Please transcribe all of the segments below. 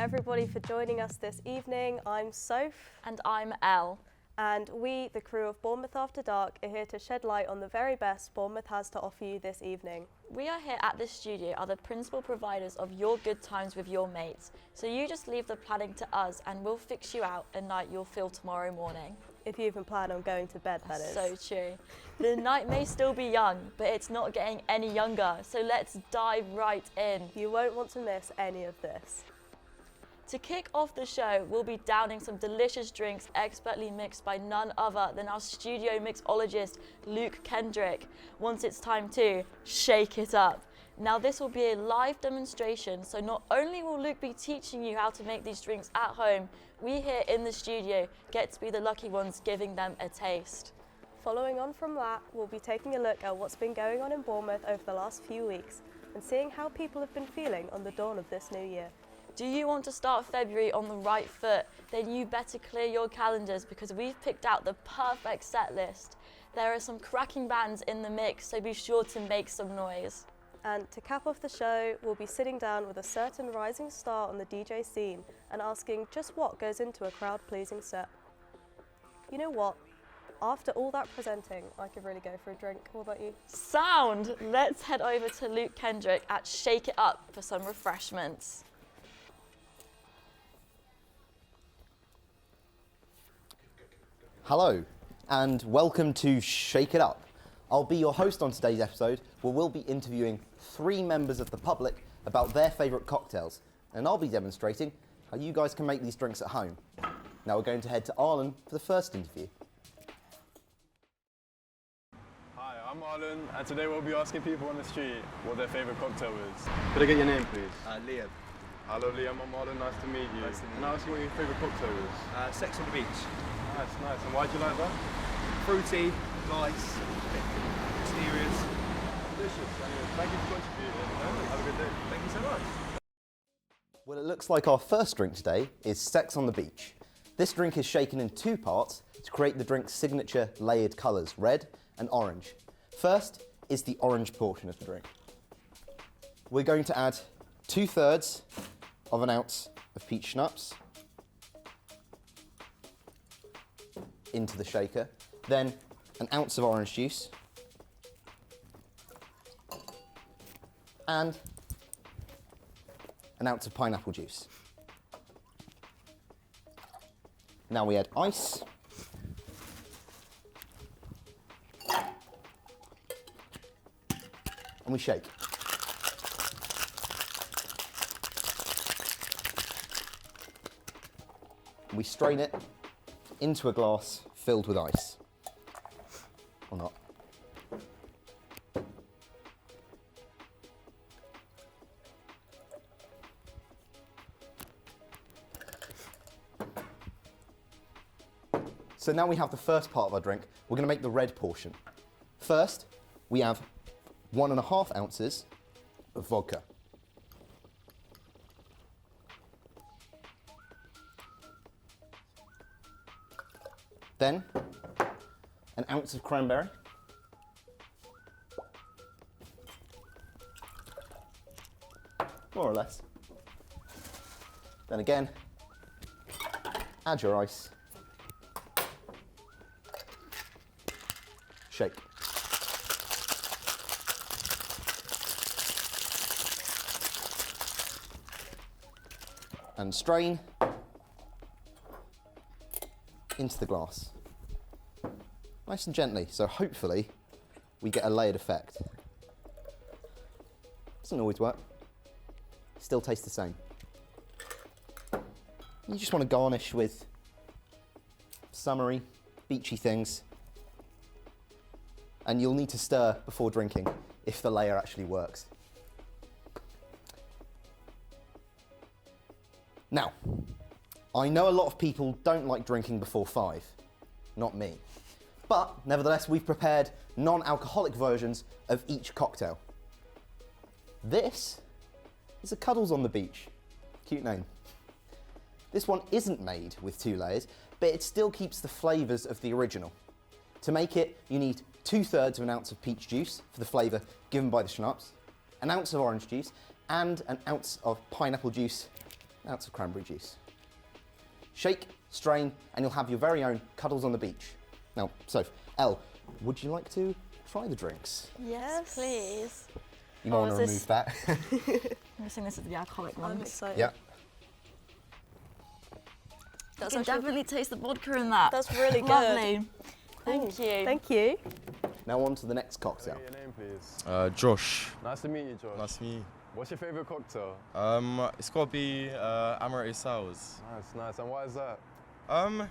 everybody for joining us this evening. I'm Soph. And I'm Elle. And we, the crew of Bournemouth After Dark, are here to shed light on the very best Bournemouth has to offer you this evening. We are here at this studio are the principal providers of your good times with your mates. So you just leave the planning to us and we'll fix you out a night you'll feel tomorrow morning. If you even plan on going to bed, that is. So true. The night may still be young, but it's not getting any younger. So let's dive right in. You won't want to miss any of this. To kick off the show, we'll be downing some delicious drinks expertly mixed by none other than our studio mixologist, Luke Kendrick, once it's time to shake it up. Now this will be a live demonstration, so not only will Luke be teaching you how to make these drinks at home, we here in the studio get to be the lucky ones giving them a taste. Following on from that, we'll be taking a look at what's been going on in Bournemouth over the last few weeks and seeing how people have been feeling on the dawn of this new year. Do you want to start February on the right foot? Then you better clear your calendars because we've picked out the perfect set list. There are some cracking bands in the mix, so be sure to make some noise. And to cap off the show, we'll be sitting down with a certain rising star on the DJ scene and asking just what goes into a crowd-pleasing set. You know what? After all that presenting, I could really go for a drink. What about you? Sound! Let's head over to Luke Kendrick at Shake It Up for some refreshments. Hello, and welcome to Shake It Up. I'll be your host on today's episode, where we'll be interviewing 3 members of the public about their favourite cocktails, and I'll be demonstrating how you guys can make these drinks at home. Now we're going to head to Arlen for the first interview. Hi, I'm Arlen, and today we'll be asking people on the street what their favourite cocktail is. Could I get your name, please? Liam. Hello Liam, I'm Arlen, nice to meet you. Nice to meet Can I ask you what your favourite cocktail is? Sex on the beach. Nice. And why do you like that? Fruity, nice, mysterious. Delicious. Anyway, thank you for contributing. Have a good day. Thank you so much. Well, it looks like our first drink today is Sex on the Beach. This drink is shaken in 2 parts to create the drink's signature layered colours, red and orange. First is the orange portion of the drink. We're going to add 2/3 of an ounce of peach schnapps into the shaker, then an ounce of orange juice, and an ounce of pineapple juice. Now we add ice, and we shake. We strain it into a glass filled with ice. Or not. So now we have the first part of our drink. We're going to make the red portion. First, we have 1.5 ounces of vodka. Then, an ounce of cranberry. More or less. Then again, add your ice. Shake. And strain into the glass. Nice and gently, so hopefully we get a layered effect. Doesn't always work. Still tastes the same. You just want to garnish with summery, beachy things. And you'll need to stir before drinking if the layer actually works. Now, I know a lot of people don't like drinking before 5. Not me. But, nevertheless, we've prepared non-alcoholic versions of each cocktail. This is a Cuddles on the Beach. Cute name. This one isn't made with 2 layers, but it still keeps the flavours of the original. To make it, you need 2/3 of an ounce of peach juice for the flavour given by the schnapps, an ounce of orange juice, and an ounce of pineapple juice an ounce of cranberry juice. Shake, strain, and you'll have your very own cuddles on the beach. Now, Soph, Elle, would you like to try the drinks? Yes, please. You might want to is remove this- that. I'm guessing this is the alcoholic I'm one. excited. Yeah. You That's can actually definitely taste the vodka in that. That's really good. Lovely. Thank you. Thank you. Now on to the next cocktail. Your name, please. Josh. Nice to meet you, Josh. Nice to meet you. What's your favourite cocktail? It's got to be amaretto sours. Nice, nice. And why is that? When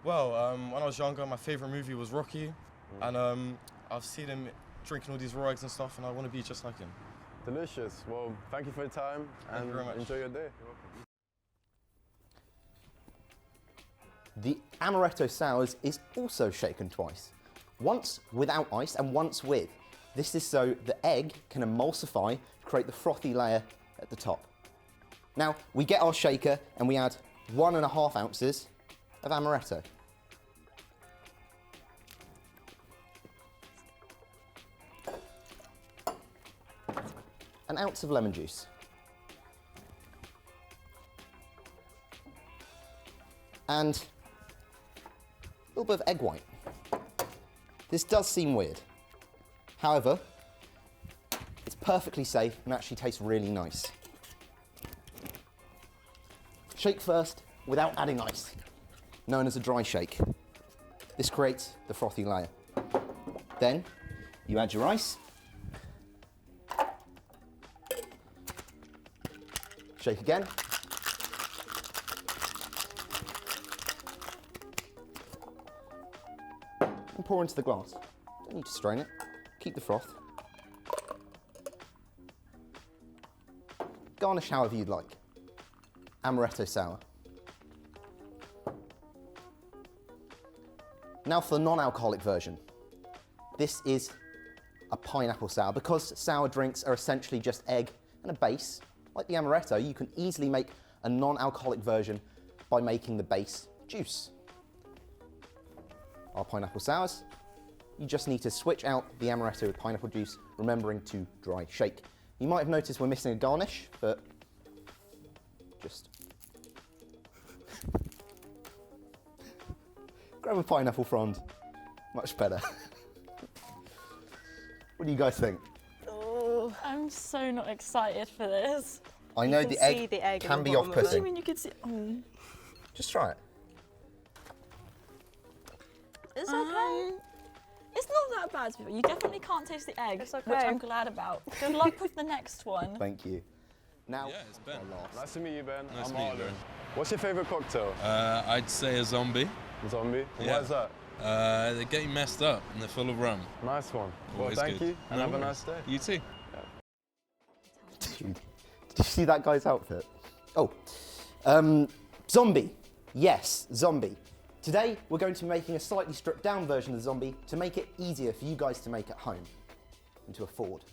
I was younger, my favourite movie was Rocky, and I've seen him drinking all these raw eggs and stuff, and I want to be just like him. Delicious. Well, thank you for your time Thank and you very much. enjoy your day. The amaretto sours is also shaken twice. Once without ice and once with. This is so the egg can emulsify to create the frothy layer at the top. Now, we get our shaker and we add 1.5 ounces of amaretto. An ounce of lemon juice. And a little bit of egg white. This does seem weird. However, it's perfectly safe and actually tastes really nice. Shake first without adding ice, known as a dry shake. This creates the frothy layer. Then you add your ice. Shake again. And pour into the glass. Don't need to strain it. Keep the froth. Garnish however you'd like. Amaretto sour. Now for the non-alcoholic version. This is a pineapple sour. Because sour drinks are essentially just egg and a base, like the amaretto, you can easily make a non-alcoholic version by making the base juice. Our pineapple sours, you just need to switch out the amaretto with pineapple juice, remembering to dry shake. You might have noticed we're missing a garnish, but just grab a pineapple frond, much better. What do you guys think? Oh, I'm so not excited for this. I know can the see egg, the egg at can the be bottom of it. What do you off-putting. mean you could see? Oh. Just try it. It's okay. It's not that bad, but you definitely can't taste the egg, It's okay. which I'm glad about. Good luck with the next one. Thank you. Now, Yeah, it's Ben. our last. Nice to meet you, Ben. Nice I'm to meet you, Arlen. Ben. What's your favourite cocktail? I'd say a zombie. Zombie. And Yeah. why is that? They're getting messed up and they're full of rum. Nice one. Well, Always thank good. you and No have a worries. nice day. You too. Dude, did you see that guy's outfit? Oh, zombie. Yes, zombie. Today, we're going to be making a slightly stripped down version of the zombie to make it easier for you guys to make at home and to afford.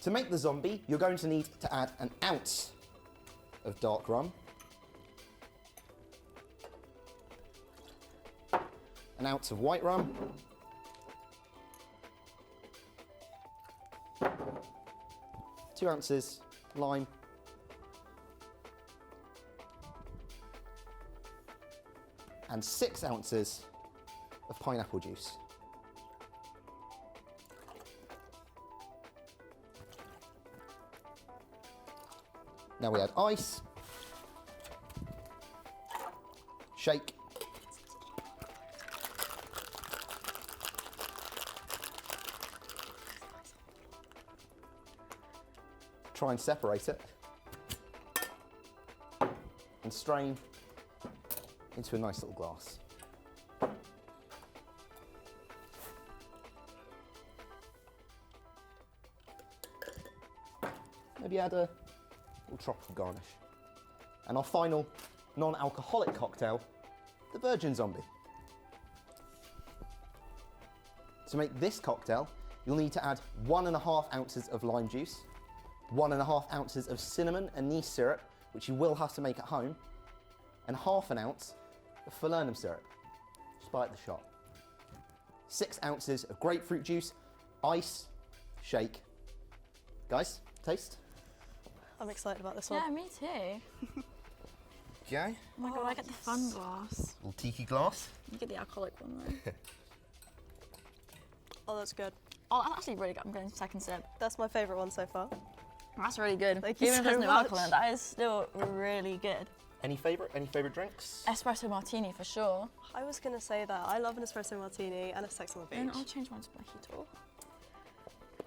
To make the zombie, you're going to need to add an ounce of dark rum, an ounce of white rum, 2 ounces lime, and 6 ounces of pineapple juice. Now we add ice, shake, try and separate it, and strain into a nice little glass. Maybe add a little tropical garnish. And our final non-alcoholic cocktail, the Virgin Zombie. To make this cocktail, you'll need to add 1.5 ounces of lime juice, 1.5 ounces of cinnamon anise syrup, which you will have to make at home, and 1/2 ounce of falernum syrup. Just buy at the shop. 6 ounces of grapefruit juice, ice, shake. Guys, taste. I'm excited about this one. Yeah, me too. Okay. Oh my god, I get the fun glass. Little tiki glass. You get the alcoholic one though. Oh, that's good. Oh, that's actually really good. I'm going second sip. That's my favourite one so far. That's really good. Thank you Even if so there's no much. alcohol in it, that is still really good. Any favourite drinks? Espresso martini for sure. I was going to say that. I love an espresso martini and a sex on the Then beach. I'll change mine to mojito.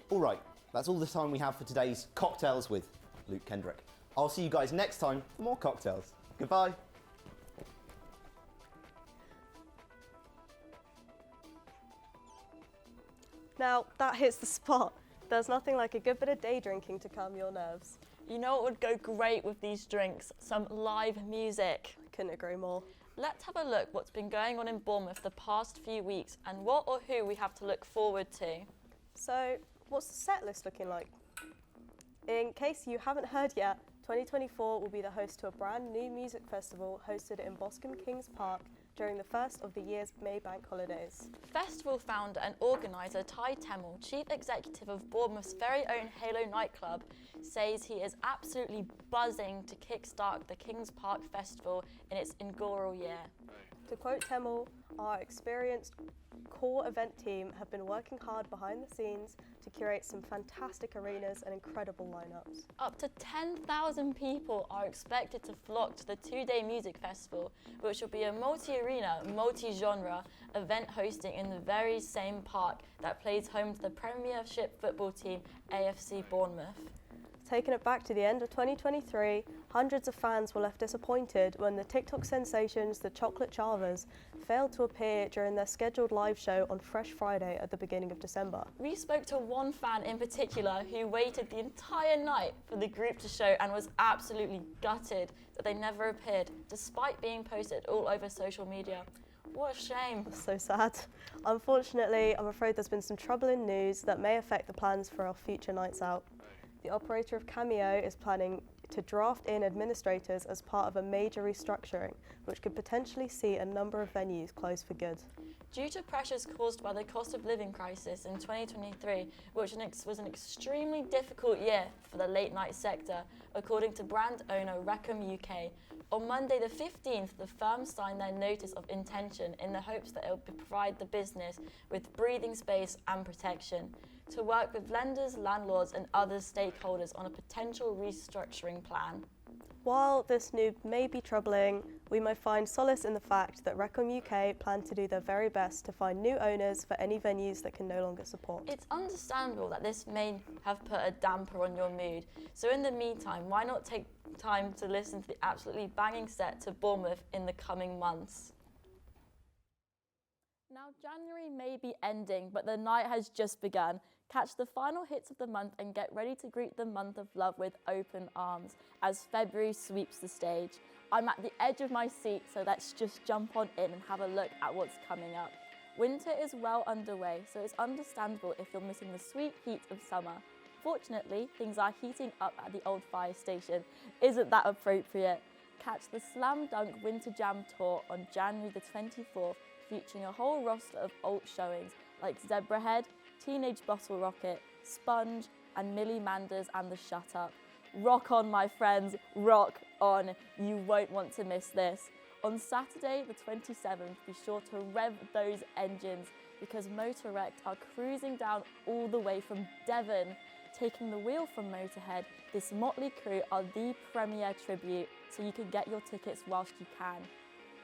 All right, that's all the time we have for today's Cocktails with Luke Kendrick. I'll see you guys next time for more cocktails. Goodbye. Now, that hits the spot. There's nothing like a good bit of day drinking to calm your nerves. You know what would go great with these drinks? Some live music. Couldn't agree more. Let's have a look what's been going on in Bournemouth the past few weeks and what or who we have to look forward to. So, what's the set list looking like? In case you haven't heard yet, 2024 will be the host to a brand new music festival hosted in Boscombe Kings Park during the first of the year's May bank holidays. Festival founder and organiser Ty Temmell, chief executive of Bournemouth's very own Halo nightclub, says he is absolutely buzzing to kickstart the Kings Park Festival in its inaugural year. To quote Temmell, our experienced core event team have been working hard behind the scenes to curate some fantastic arenas and incredible lineups. Up to 10,000 people are expected to flock to the two-day music festival, which will be a multi-arena, multi-genre event hosting in the very same park that plays home to the Premiership football team AFC Bournemouth. Taking it back to the end of 2023, hundreds of fans were left disappointed when the TikTok sensations, the Chocolate Chavas, failed to appear during their scheduled live show on Fresh Friday at the beginning of December. We spoke to one fan in particular who waited the entire night for the group to show and was absolutely gutted that they never appeared, despite being posted all over social media. What a shame. So sad. Unfortunately, I'm afraid there's been some troubling news that may affect the plans for our future nights out. The operator of Cameo is planning to draft in administrators as part of a major restructuring, which could potentially see a number of venues close for good. Due to pressures caused by the cost of living crisis in 2023, which was an extremely difficult year for the late night sector, according to brand owner Reckham UK, on Monday the 15th, the firm signed their notice of intention in the hopes that it will provide the business with breathing space and protection to work with lenders, landlords and other stakeholders on a potential restructuring plan. While this news may be troubling, we may find solace in the fact that Reckham UK plan to do their very best to find new owners for any venues that can no longer support. It's understandable that this may have put a damper on your mood, so in the meantime, why not take time to listen to the absolutely banging set to Bournemouth in the coming months. Now, January may be ending, but the night has just begun. Catch the final hits of the month and get ready to greet the month of love with open arms as February sweeps the stage. I'm at the edge of my seat, so let's just jump on in and have a look at what's coming up. Winter is well underway, so it's understandable if you're missing the sweet heat of summer. Fortunately, things are heating up at the old fire station. Isn't that appropriate? Catch the Slam Dunk Winter Jam Tour on January the 24th, featuring a whole roster of alt showings like Zebrahead, Teenage Bottle Rocket, Sponge, and Millie Manders and the Shut Up. Rock on, my friends, rock on. You won't want to miss this. On Saturday, the 27th, be sure to rev those engines because Motorwrecked are cruising down all the way from Devon. Taking the wheel from Motorhead, this motley crew are the premier tribute, so you can get your tickets whilst you can.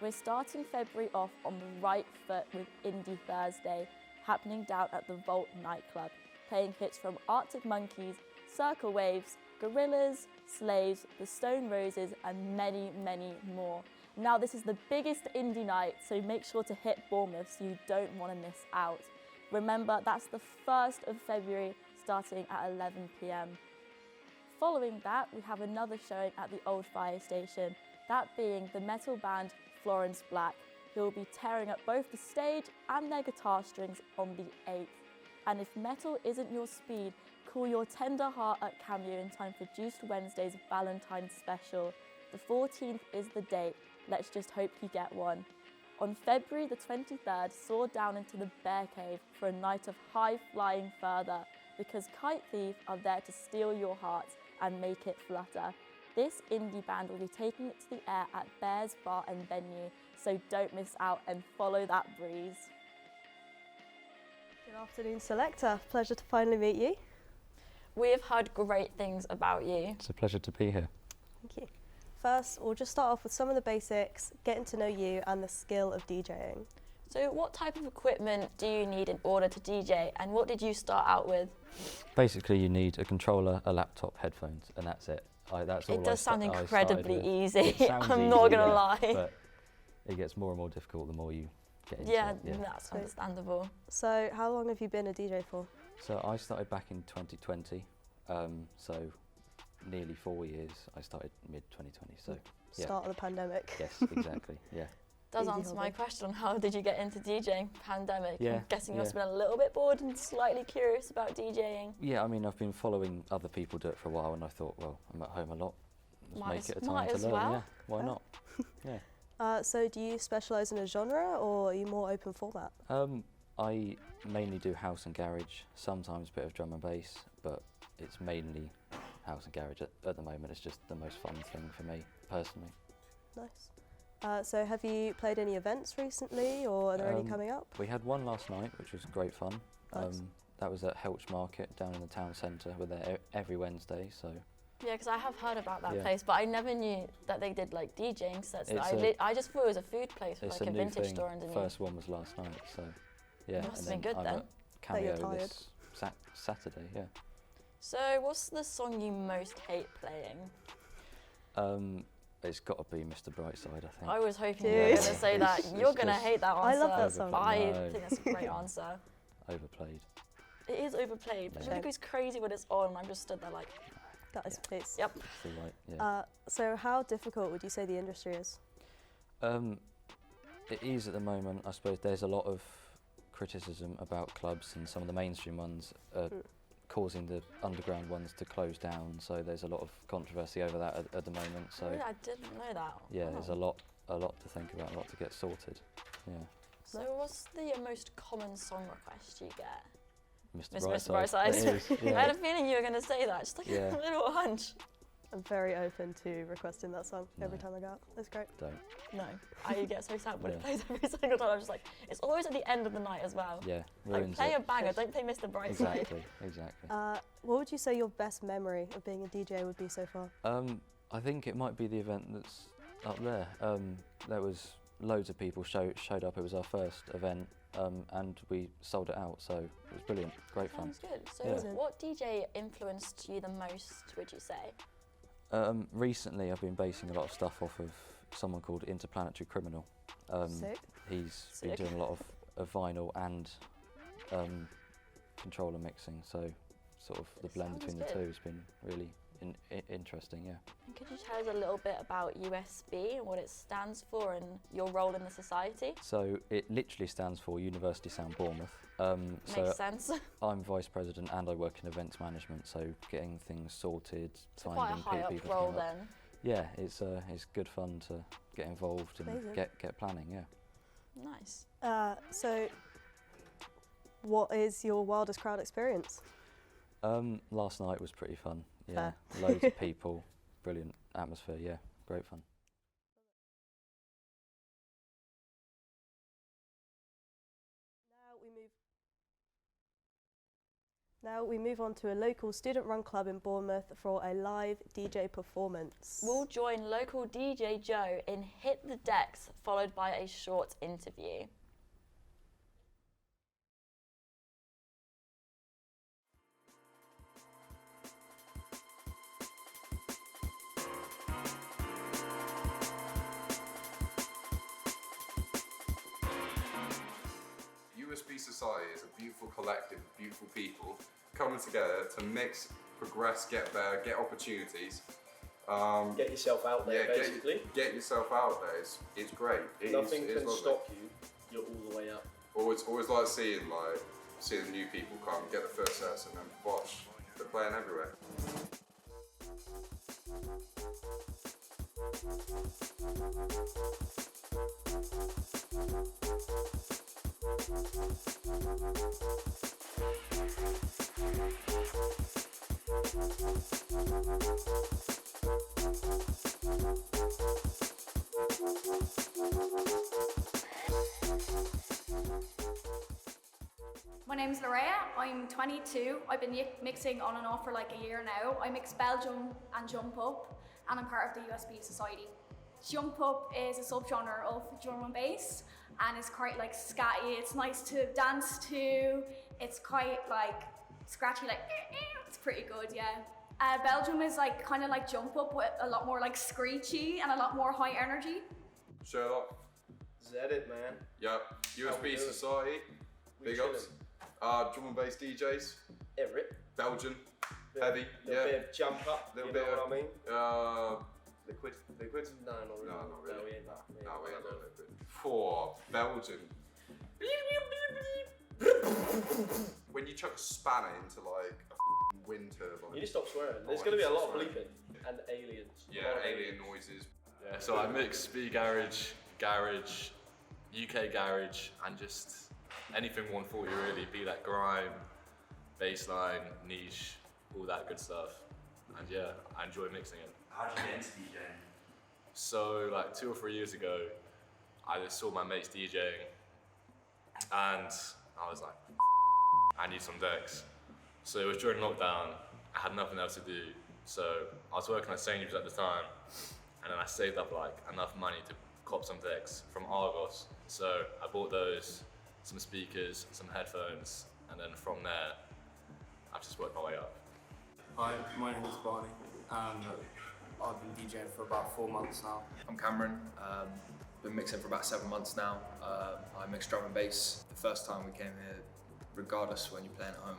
We're starting February off on the right foot with Indie Thursday, happening down at the Vault nightclub, playing hits from Arctic Monkeys, Circle Waves, Gorillaz, Slaves, The Stone Roses, and many, many more. Now, this is the biggest indie night, so make sure to hit Bournemouth so you don't want to miss out. Remember, that's the 1st of February, starting at 11 p.m. Following that, we have another showing at the old fire station, that being the metal band Florence Black, who will be tearing up both the stage and their guitar strings on the 8th. And if metal isn't your speed, cool your tender heart at Cameo in time for Juiced Wednesday's Valentine's special. The 14th is the date, let's just hope you get one. On February the 23rd, soar down into the Bear Cave for a night of high-flying further, because Kite Thief are there to steal your hearts and make it flutter. This indie band will be taking it to the air at Bears Bar and Venue, so don't miss out and follow that breeze. Good afternoon, Selector. Pleasure to finally meet you. We have heard great things about you. It's a pleasure to be here. Thank you. First, we'll just start off with some of the basics, getting to know you and the skill of DJing. So what type of equipment do you need in order to DJ, and what did you start out with? Basically, you need a controller, a laptop, headphones, and that's it. That's all. It does sound I started incredibly with. easy. It sounds I'm easy, not gonna yeah, lie. But it gets more and more difficult the more you get into Yeah, it. Yeah. that's understandable. So, how long have you been a DJ for? So I started back in 2020. So nearly 4 years. I started mid 2020. So yeah. Start of the pandemic. Yes, exactly. Yeah. Does Easy answer my hobby. question on how did you get into DJing? Pandemic. Yeah, I'm guessing you must yeah. have been a little bit bored and slightly curious about DJing. Yeah. I mean, I've been following other people do it for a while, and I thought, well, I'm at home a lot. Let's make it a time might to as learn. well. Yeah. Why not? Yeah. So, do you specialise in a genre or are you more open format? I mainly do house and garage, sometimes a bit of drum and bass, but it's mainly house and garage at the moment. It's just the most fun thing for me, personally. Nice. So, have you played any events recently or are there any coming up? We had one last night, which was great fun. Nice. That was at Helch Market down in the town centre. We're there every Wednesday, so Yeah, because I have heard about that Yeah. place, but I never knew that they did like DJing sets. It's I just thought it was a food place with it's like a new vintage thing. store underneath. First one was last night, so yeah. Must and have been good I'm then. at Bet you're Cameo tired. this Saturday, yeah. So, what's the song you most hate playing? It's got to be Mr. Brightside, I think. I was hoping you were going to Dude. say that. It's You're going to just hate that answer. I love that song. But I No. think that's a great answer. Overplayed. It is overplayed, but Yeah. it goes crazy when it's on. I'm just stood there like, That is please. yep. It's the right, yeah. So, how difficult would you say the industry is? It is at the moment. I suppose there's a lot of criticism about clubs, and some of the mainstream ones are causing the underground ones to close down. So there's a lot of controversy over that at the moment. So Really, I didn't know that. yeah, Wow. there's a lot to think about, a lot to get sorted. Yeah, So, what's the most common song request you get? Mr. Mr. Brightside. Brightside. It is, I yeah. had a feeling you were going to say that, just like Yeah. a little hunch. I'm very open to requesting that song every No. time I go out. It's great. Don't. No, I get so sad when it Yeah. plays every single time. I'm just like, it's always at the end of the night as well. Yeah, Like, ruins play it. a banger, don't play Mr. Brightside. Exactly. What would you say your best memory of being a DJ would be so far? I think it might be the event that's up there. There was loads of people showed up. It was our first event, and we sold it out. So it was brilliant, great fun. Sounds good. So, Yeah. what DJ influenced you the most, would you say? Recently, I've been basing a lot of stuff off of someone called Interplanetary Criminal. Sick. He's Sick. been doing a lot of vinyl and controller mixing. So sort of the blend Sounds between the good. two has been really interesting. Yeah. And could you tell us a little bit about USB and what it stands for and your role in the society? So it literally stands for University Sound Bournemouth. Makes sense. I'm vice president and I work in events management, so getting things sorted, So quite a finding high up people to role come up. then. Yeah, it's good fun to get involved and Amazing. get planning. Yeah. Nice. So, what is your wildest crowd experience? Last night was pretty fun. Yeah, Fair. loads of people, brilliant atmosphere. Yeah, great fun. Now we move on to a local student-run club in Bournemouth for a live DJ performance. We'll join local DJ Joe in Hit the Decks, followed by a short interview. USB Society is a beautiful collective of beautiful people coming together to mix, progress, get better, get opportunities. Get yourself out there, yeah, basically. Get yourself out there. It's great. Nothing it's can lovely. stop you. You're all the way up. Always like seeing new people come, get the first sets, and then watch. They're playing everywhere. My name's Larea, I'm 22. I've been mixing on and off for like a year now. I mix Belgium and Jump Up, and I'm part of the USB Society. Jump Up is a subgenre of drum and bass, and it's quite like scatty. It's nice to dance to. It's quite like scratchy, like it's pretty good, yeah. Belgium is like kind of like Jump Up with a lot more like screechy and a lot more high energy. Sherlock. Zed it, man. Yep. USB Society. Big ups. Drum and bass DJs. Everett. Belgian. Heavy. Little bit of jump up. Little you bit know of, what I mean? Liquid. No, not really. No, not really. No, we ain't that. No, we ain't got liquid. For Belgian. When you chuck a spanner into like a wind turbine. You need to stop swearing. There's going to be a lot of bleeping and aliens. Yeah, alien noises. Yeah, so I mix speed garage, garage, UK garage, and just anything 140 really, be that grime, bassline, niche, all that good stuff. And yeah, I enjoy mixing it. How did you get into DJing? So like 2 or 3 years ago, I just saw my mates DJing, and I was like, I need some decks. So it was during lockdown, I had nothing else to do. So I was working at Sainsbury's at the time, and then I saved up like enough money to cop some decks from Argos. So I bought those, some speakers, some headphones, and then from there, I've just worked my way up. Hi, my name is Barney, and I've been DJing for about 4 months now. I'm Cameron. Been mixing for about 7 months now. I mix drum and bass. The first time we came here, regardless when you're playing at home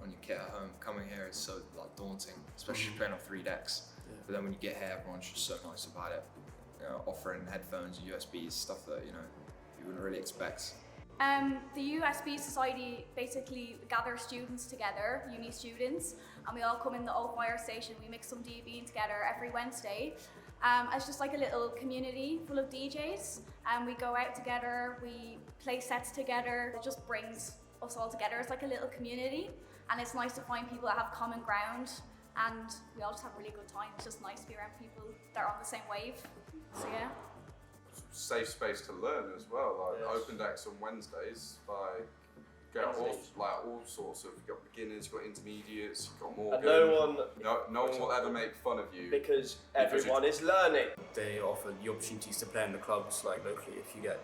on your kit at home, coming here is so like daunting, especially if you're playing on 3 decks. Yeah. But then when you get here, everyone's just so nice about it. You know, offering headphones, USBs, stuff that you wouldn't really expect. The USB Society basically gathers students together, uni students, and we all come in the old fire station. We mix some DB together every Wednesday. It's just like a little community full of DJs, and we go out together, we play sets together. It just brings us all together. It's like a little community, and it's nice to find people that have common ground, and we all just have a really good time. It's just nice to be around people that are on the same wave. So yeah. Safe space to learn as well, like open decks on Wednesdays, like get all sorts of, you've got beginners, you've got intermediates, you've got more. And no one will ever make fun of you. Because everyone is learning. They offer the opportunities to play in the clubs, like locally, if you get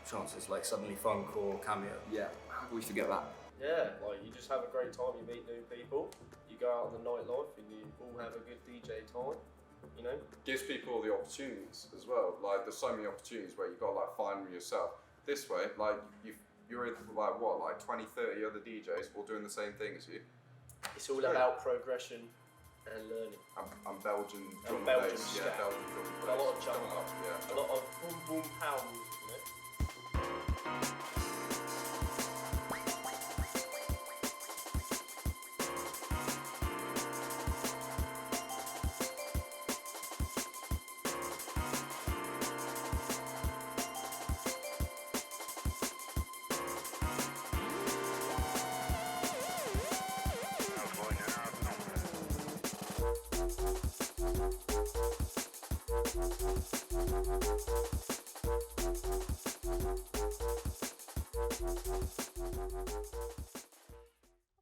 chances like Suddenly Funk or Cameo. Yeah, how can we forget that? Yeah, like you just have a great time, you meet new people, you go out on the nightlife and you all have a good DJ time. You know, gives people the opportunities as well. Like there's so many opportunities where you've got to like find them yourself. This way, like you're in like what, like 20, 30 other DJs all doing the same thing as you. It's all about progression and learning. I'm Belgian drum and Belgian bass. scat. Yeah, Belgian drum and bass. A lot of jump up, yeah. A lot of boom boom pow music, you know.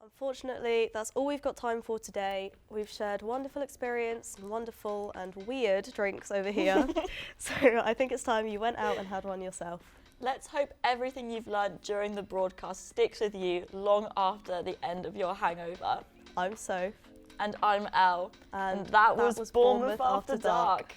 Unfortunately, that's all we've got time for today. We've shared wonderful experience, wonderful and weird drinks over here. So I think it's time you went out and had one yourself. Let's hope everything you've learned during the broadcast sticks with you long after the end of your hangover. I'm Soph. And I'm Elle. And that was Bournemouth After Dark.